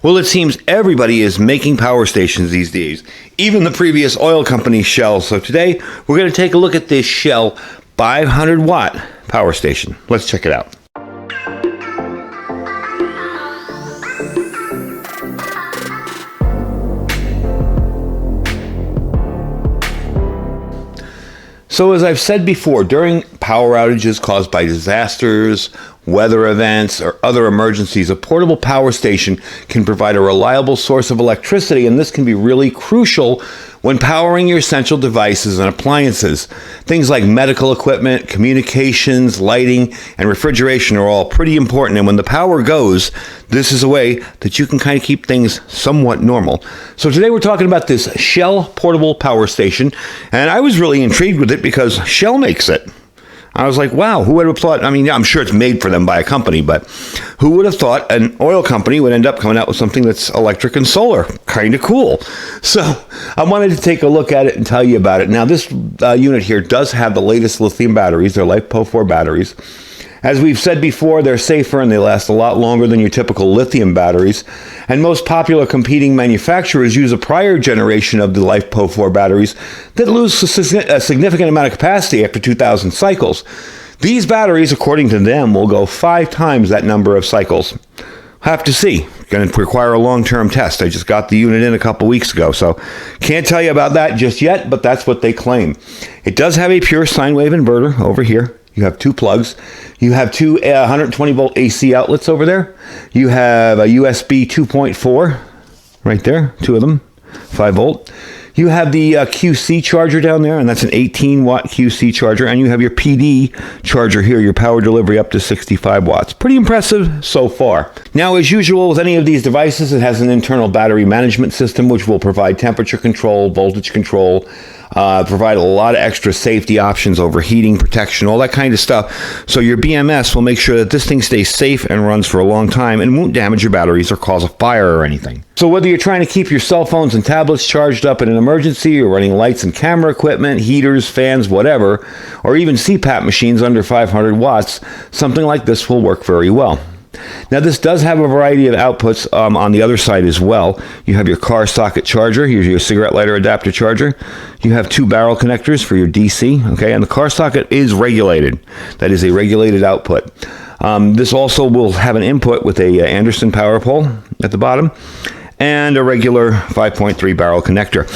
Well, it seems everybody is making power stations these days, even the previous oil company Shell. So today we're going to take a look at this Shell 500 watt power station. Let's check it out. So as I've said before, during power outages caused by disasters, weather events, or other emergencies, a portable power station can provide a reliable source of electricity, and this can be really crucial when powering your essential devices and appliances. Things like medical equipment, communications, lighting, and refrigeration are all pretty important, and when the power goes, this is a way that you can kind of keep things somewhat normal. So today we're talking about this Shell portable power station, and I was really intrigued with it because Shell makes it. I was like, wow, who would have thought? I mean, I'm sure it's made for them by a company, but who would have thought an oil company would end up coming out with something that's electric and solar? Kind of cool. So I wanted to take a look at it and tell you about it. Now, this unit here does have the latest lithium batteries. They're LiFePO4 batteries. As we've said before, they're safer and they last a lot longer than your typical lithium batteries. And most popular competing manufacturers use a prior generation of the LiFePO4 batteries that lose a significant amount of capacity after 2,000 cycles. These batteries, according to them, will go 5 times that number of cycles. Have to see. Going to require a long-term test. I just got the unit in a couple weeks ago, so can't tell you about that just yet, but that's what they claim. It does have a pure sine wave inverter over here. You have 2 plugs. You have 2 120-volt AC outlets over there. You have a USB 2.4 right there, 2 of them, 5 volt. You have the QC charger down there, and that's an 18-watt QC charger. And you have your PD charger here, your power delivery up to 65 watts. Pretty impressive so far. Now, as usual with any of these devices, it has an internal battery management system, which will provide temperature control, voltage control, provide a lot of extra safety options, overheating protection, all that kind of stuff. So your BMS will make sure that this thing stays safe and runs for a long time and won't damage your batteries or cause a fire or anything. So whether you're trying to keep your cell phones and tablets charged up in an emergency, or running lights and camera equipment, heaters, fans, whatever, or even CPAP machines under 500 watts, something like this will work very well. Now, this does have a variety of outputs on the other side as well. You have your car socket charger. Here's your cigarette lighter adapter charger. You have 2 barrel connectors for your DC, okay? And the car socket is regulated. That is a regulated output. This also will have an input with a Anderson power pole at the bottom and a regular 5.3 barrel connector.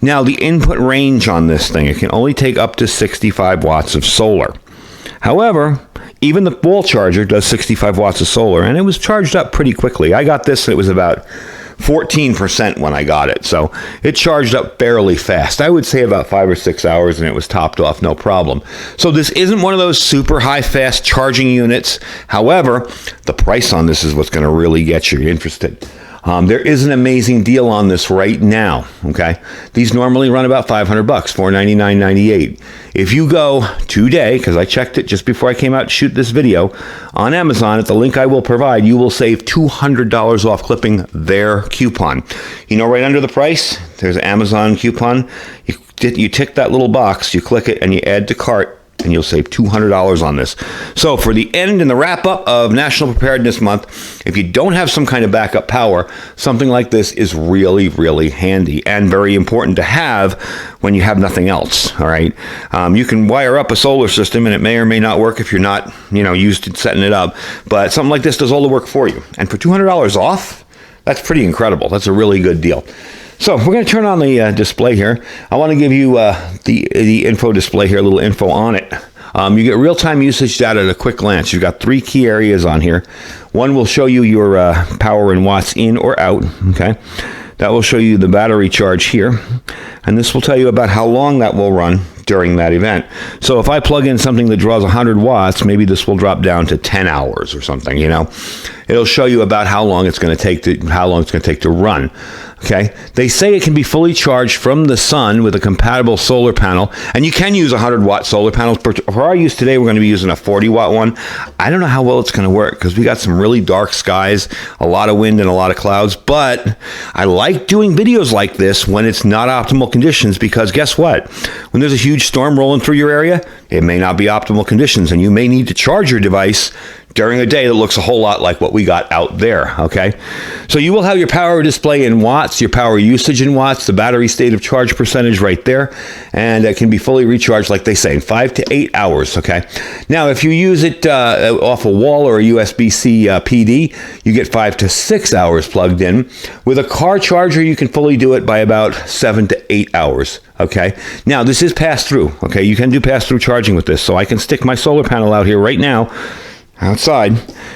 Now, the input range on this thing, it can only take up to 65 watts of solar. However, even the wall charger does 65 watts of solar, and it was charged up pretty quickly. I got this, and it was about 14% when I got it, so it charged up fairly fast. I would say about 5 or 6 hours, and it was topped off, no problem. So this isn't one of those super high fast charging units. However, the price on this is what's going to really get you interested. There is an amazing deal on this right now, okay? These normally run about $500, $499.98. If you go today, because I checked it just before I came out to shoot this video, on Amazon at the link I will provide, you will save $200 off clipping their coupon. You know, right under the price, there's an Amazon coupon. You tick that little box, you click it, and you add to cart, and you'll save $200 on this. So for the end and the wrap-up of National Preparedness Month, if you don't have some kind of backup power, something like this is really, really handy and very important to have when you have nothing else, all right? You can wire up a solar system, and it may or may not work if you're not, used to setting it up, but something like this does all the work for you. And for $200 off, that's pretty incredible. That's a really good deal. So we're going to turn on the display here. I want to give you the info display here, a little info on it. You get real-time usage data at a quick glance. You've got 3 key areas on here. One will show you your power in watts in or out, okay? That will show you the battery charge here. And this will tell you about how long that will run during that event. So if I plug in something that draws 100 watts, maybe this will drop down to 10 hours or something, It'll show you about how long it's going to take to run. Okay, they say it can be fully charged from the sun with a compatible solar panel, and you can use 100-watt solar panels. For our use today, we're going to be using a 40-watt one. I don't know how well it's going to work because we got some really dark skies, a lot of wind, and a lot of clouds, but I like doing videos like this when it's not optimal conditions, because guess what? When there's a huge storm rolling through your area, it may not be optimal conditions, and you may need to charge your device during a day that looks a whole lot like what we got out there, okay? So you will have your power display in watts, your power usage in watts, the battery state of charge percentage right there, and it can be fully recharged, like they say, in 5 to 8 hours, okay? Now, if you use it off a wall or a USB-C PD, you get 5 to 6 hours plugged in. With a car charger, you can fully do it by about 7 to 8 hours, okay? Now, this is pass-through, okay? You can do pass-through charging with this, so I can stick my solar panel out here right now, outside,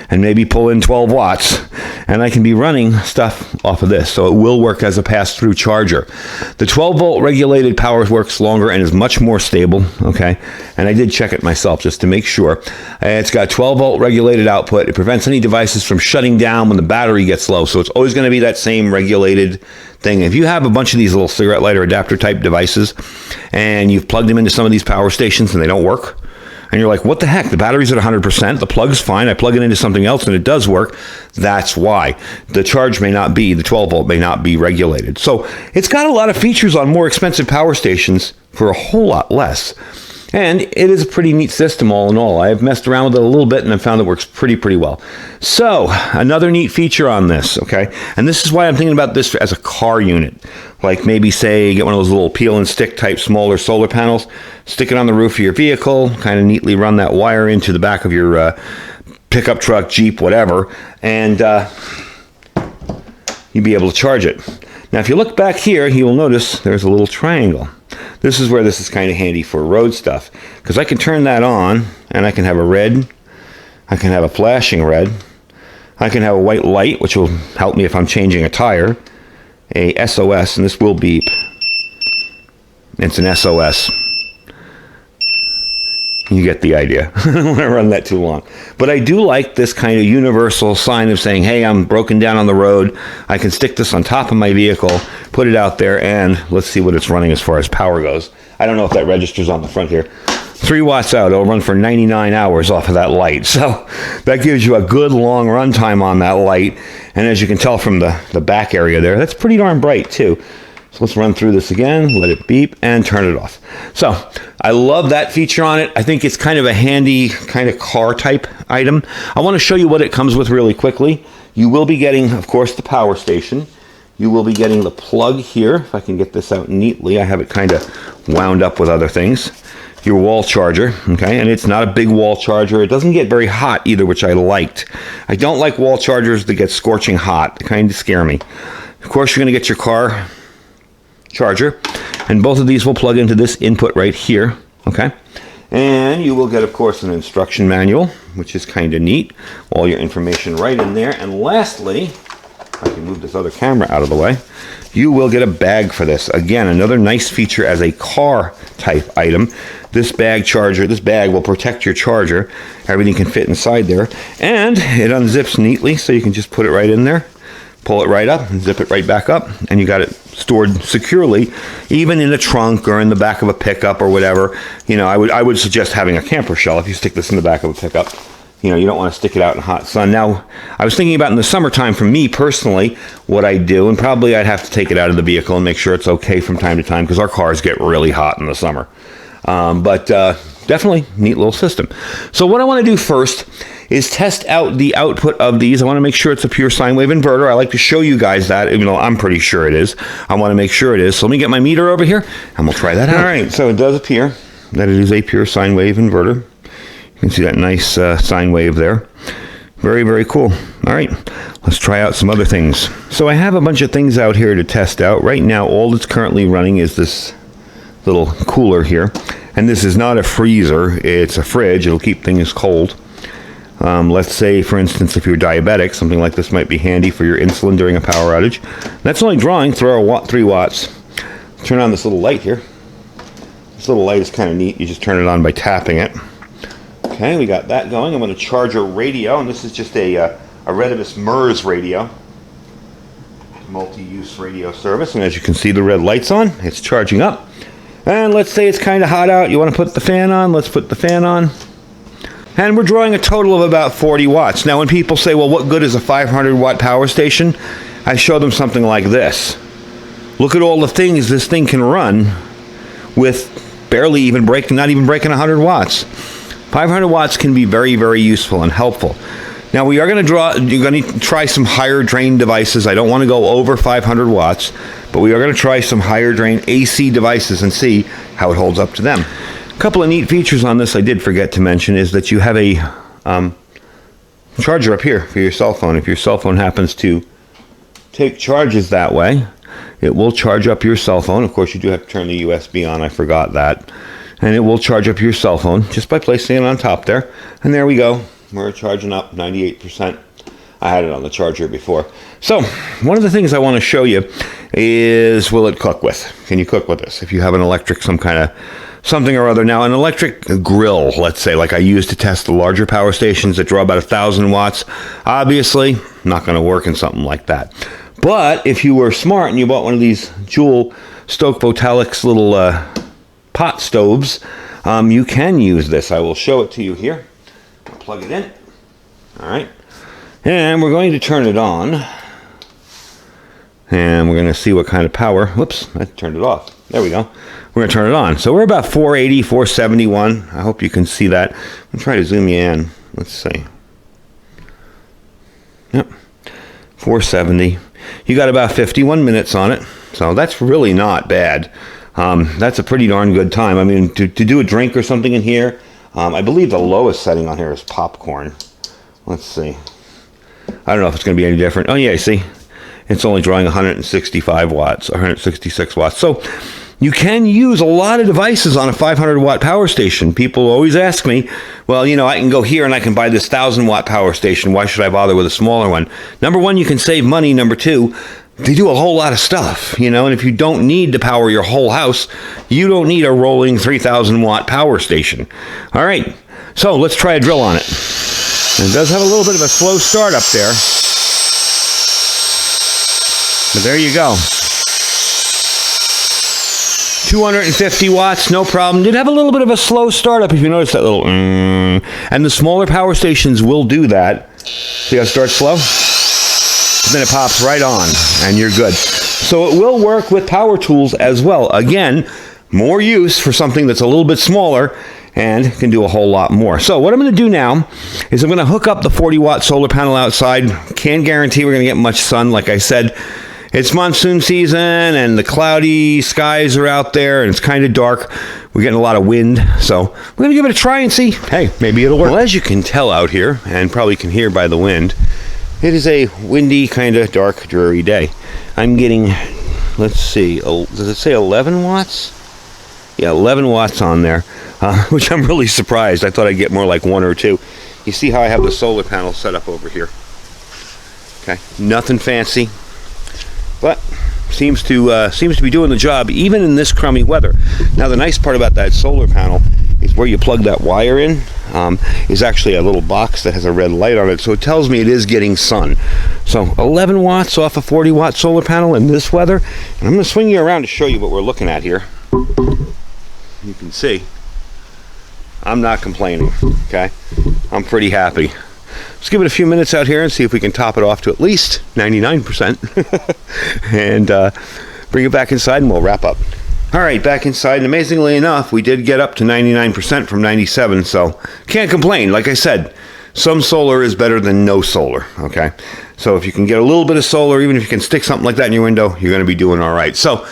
and maybe pull in 12 watts, and I can be running stuff off of this, so it will work as a pass-through charger. The 12-volt regulated power works longer and is much more stable, okay? And I did check it myself just to make sure. It's got 12-volt regulated output. It prevents any devices from shutting down when the battery gets low, so it's always going to be that same regulated thing. If you have a bunch of these little cigarette lighter adapter type devices, and you've plugged them into some of these power stations and they don't work, and you're like, what the heck? The battery's at 100%. The plug's fine. I plug it into something else and it does work. That's why. The charge may not be, the 12 volt may not be regulated. So it's got a lot of features on more expensive power stations for a whole lot less. And it is a pretty neat system all in all. I've messed around with it a little bit and I found it works pretty well. So another neat feature on this, okay? And this is why I'm thinking about this as a car unit. Like maybe say get one of those little peel and stick type smaller solar panels, stick it on the roof of your vehicle, kind of neatly run that wire into the back of your pickup truck, Jeep, whatever, and you'd be able to charge it. Now if you look back here, you will notice there's a little triangle. This is where this is kind of handy for road stuff, because I can turn that on and I can have a red, I can have a flashing red, I can have a white light, which will help me if I'm changing a tire, a SOS, and this will beep. It's an SOS. You get the idea. I don't want to run that too long. But I do like this kind of universal sign of saying, hey, I'm broken down on the road. I can stick this on top of my vehicle, put it out there, and let's see what it's running as far as power goes. I don't know if that registers on the front here. 3 watts out. It'll run for 99 hours off of that light. So that gives you a good long run time on that light. And as you can tell from the back area there, that's pretty darn bright too. So let's run through this again, let it beep, and turn it off. So I love that feature on it. I think it's kind of a handy kind of car type item. I want to show you what it comes with really quickly. You will be getting, of course, the power station. You will be getting the plug here. If I can get this out neatly, I have it kind of wound up with other things. Your wall charger, okay, and it's not a big wall charger. It doesn't get very hot either, which I liked. I don't like wall chargers that get scorching hot. They kind of scare me. Of course, you're going to get your car charger, and both of these will plug into this input right here, okay? And you will get, of course, an instruction manual, which is kind of neat. All your information right in there. And lastly, if I can move this other camera out of the way, you will get a bag for this. Again, another nice feature as a car type item. This bag will protect your charger. Everything can fit inside there. And it unzips neatly, so you can just put it right in there, pull it right up, and zip it right back up, and you got it stored securely, even in the trunk or in the back of a pickup or whatever. You know, I would suggest having a camper shell. If you stick this in the back of a pickup, you know, you don't want to stick it out in hot sun. Now, I was thinking about in the summertime, for me personally, what I'd do, and probably I'd have to take it out of the vehicle and make sure it's okay from time to time, because our cars get really hot in the summer. But definitely neat little system. So what I want to do first is test out the output of these. I want to make sure it's a pure sine wave inverter. I like to show you guys that, even though I'm pretty sure it is. I want to make sure it is. So let me get my meter over here, and we'll try that out. All right, so it does appear that it is a pure sine wave inverter. You can see that nice sine wave there. Very, very cool. All right, let's try out some other things. So I have a bunch of things out here to test out. Right now, all that's currently running is this little cooler here. And this is not a freezer, it's a fridge. It'll keep things cold. Let's say, for instance, if you're diabetic, something like this might be handy for your insulin during a power outage. That's only drawing 3 watts. Turn on this little light here. This little light is kind of neat. You just turn it on by tapping it. Okay, we got that going. I'm going to charge a radio, and this is just a Retevis MERS radio. Multi-use radio service, and as you can see, the red light's on. It's charging up. And let's say it's kind of hot out. You want to put the fan on? Let's put the fan on. And we're drawing a total of about 40 watts. Now, when people say, well, what good is a 500-watt power station? I show them something like this. Look at all the things this thing can run with not even breaking 100 watts. 500 watts can be very, very useful and helpful. Now we are going to try some higher drain devices. I don't want to go over 500 watts, but we are going to try some higher drain AC devices and see how it holds up to them. A couple of neat features on this I did forget to mention is that you have a charger up here for your cell phone. If your cell phone happens to take charges that way, it will charge up your cell phone. Of course, you do have to turn the USB on. I forgot that. And it will charge up your cell phone just by placing it on top there. And there we go. We're charging up 98%. I had it on the charger before. So, one of the things I want to show you is, will it cook with? Can you cook with this? If you have an electric, some kind of something or other. Now, an electric grill, let's say, like I use to test the larger power stations that draw about 1,000 watts, obviously not going to work in something like that. But if you were smart and you bought one of these Joule Stoke Votalix little pot stoves, you can use this. I will show it to you here. I'll plug it in. All right. And we're going to turn it on. And we're going to see what kind of power. Whoops, I turned it off. There we go. We're going to turn it on. So we're about 480, 471. I hope you can see that. I'm trying to zoom you in. Let's see. Yep. 470. You got about 51 minutes on it. So that's really not bad. That's a pretty darn good time. I mean, to do a drink or something in here, I believe the lowest setting on here is popcorn. Let's see. I don't know if it's going to be any different. Oh, yeah, see? It's only drawing 165 watts, 166 watts. So you can use a lot of devices on a 500 watt power station. People always ask me, well, you know, I can go here and I can buy this 1,000 watt power station. Why should I bother with a smaller one? Number one, you can save money. Number two, they do a whole lot of stuff, you know, and if you don't need to power your whole house, you don't need a rolling 3,000 watt power station. All right, so let's try a drill on it. And it does have a little bit of a slow start up there. But there you go. 250 watts, no problem. Did have a little bit of a slow startup, if you notice that little and the smaller power stations will do that. See how it starts slow? Then it pops right on, and you're good. So it will work with power tools as well. Again, more use for something that's a little bit smaller and can do a whole lot more. So what I'm going to do now is I'm going to hook up the 40 watt solar panel outside. Can't guarantee we're going to get much sun. Like I said, it's monsoon season and the cloudy skies are out there and it's kind of dark. We're getting a lot of wind, so we're going to give it a try and see. Hey, maybe it'll work. Well, as you can tell out here, and probably can hear by the wind, it is a windy, kind of dark, dreary day. I'm getting, let's see, does it say 11 watts? Yeah, 11 watts on there, which I'm really surprised. I thought I'd get more like 1 or 2. You see how I have the solar panel set up over here? Okay, nothing fancy, but seems to be doing the job even in this crummy weather. Now the nice part about that solar panel is where you plug that wire in is actually a little box that has a red light on it, so it tells me it is getting sun. So 11 watts off a 40 watt solar panel in this weather, and I'm going to swing you around to show you what we're looking at here. You can see I'm not complaining. Okay, I'm pretty happy. Let's give it a few minutes out here and see if we can top it off to at least 99% and bring it back inside and we'll wrap up. All right, back inside, and amazingly enough, we did get up to 99% from 97, so can't complain. Like I said, some solar is better than no solar, okay? So if you can get a little bit of solar, even if you can stick something like that in your window, you're going to be doing all right. So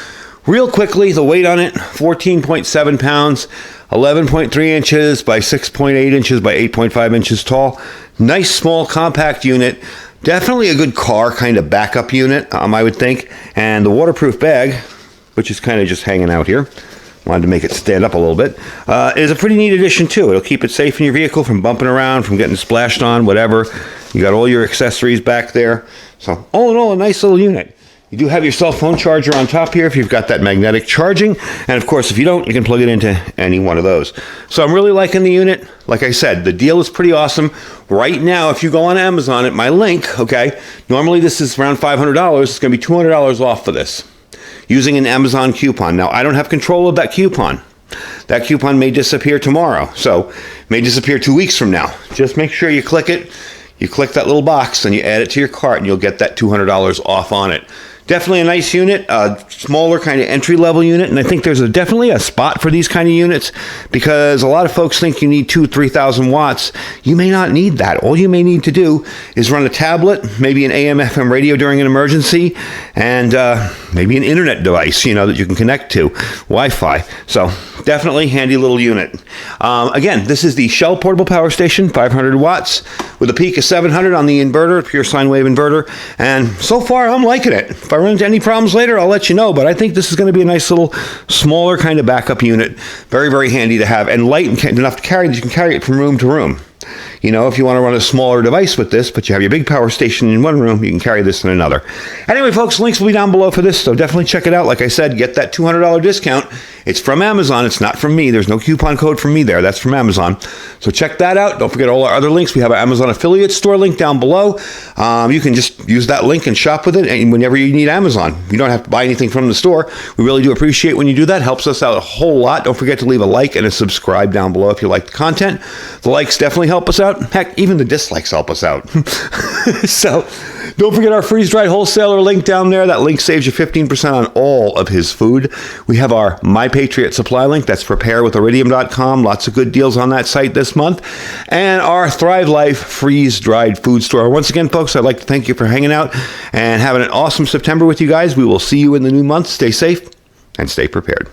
real quickly, the weight on it, 14.7 pounds, 11.3 inches by 6.8 inches by 8.5 inches tall. Nice, small, compact unit. Definitely a good car kind of backup unit, I would think. And the waterproof bag, which is kind of just hanging out here, wanted to make it stand up a little bit, is a pretty neat addition too. It'll keep it safe in your vehicle from bumping around, from getting splashed on, whatever. You got all your accessories back there. So all in all, a nice little unit. You do have your cell phone charger on top here if you've got that magnetic charging. And of course, if you don't, you can plug it into any one of those. So I'm really liking the unit. Like I said, the deal is pretty awesome. Right now, if you go on Amazon at my link, okay, normally this is around $500. It's going to be $200 off for this using an Amazon coupon. Now, I don't have control of that coupon. That coupon may disappear tomorrow. So it may disappear 2 weeks from now. Just make sure you click it. You click that little box and you add it to your cart and you'll get that $200 off on it. Definitely a nice unit, a smaller kind of entry-level unit, and I think there's definitely a spot for these kind of units because a lot of folks think you need 2,000 to 3,000 watts. You may not need that. All you may need to do is run a tablet, maybe an AM/FM radio during an emergency, and maybe an internet device, that you can connect to, Wi-Fi. So definitely handy little unit. Again, this is the Shell Portable Power Station, 500 watts, with a peak of 700 on the inverter, pure sine wave inverter, and so far I'm liking it. If I run into any problems later, I'll let you know, but I think this is going to be a nice little smaller kind of backup unit. Very, very handy to have, and light enough to carry that you can carry it from room to room. If you want to run a smaller device with this, but you have your big power station in one room, you can carry this in another. Anyway, folks, links will be down below for this, so definitely check it out. Like I said, get that $200 discount. It's from Amazon. It's not from me. There's no coupon code from me there. That's from Amazon. So check that out. Don't forget all our other links. We have our Amazon affiliate store link down below. You can just use that link and shop with it and whenever you need Amazon. You don't have to buy anything from the store. We really do appreciate when you do that. Helps us out a whole lot. Don't forget to leave a like and a subscribe down below if you like the content. The likes definitely help us out. Heck, even the dislikes help us out. So don't forget our freeze-dried wholesaler link down there. That link saves you 15% on all of his food. We have our My Patriot Supply link. That's preparewithiridium.com. Lots of good deals on that site this month. And our Thrive Life freeze-dried food store. Once again, folks, I'd like to thank you for hanging out and having an awesome September with you guys. We will see you in the new month. Stay safe and stay prepared.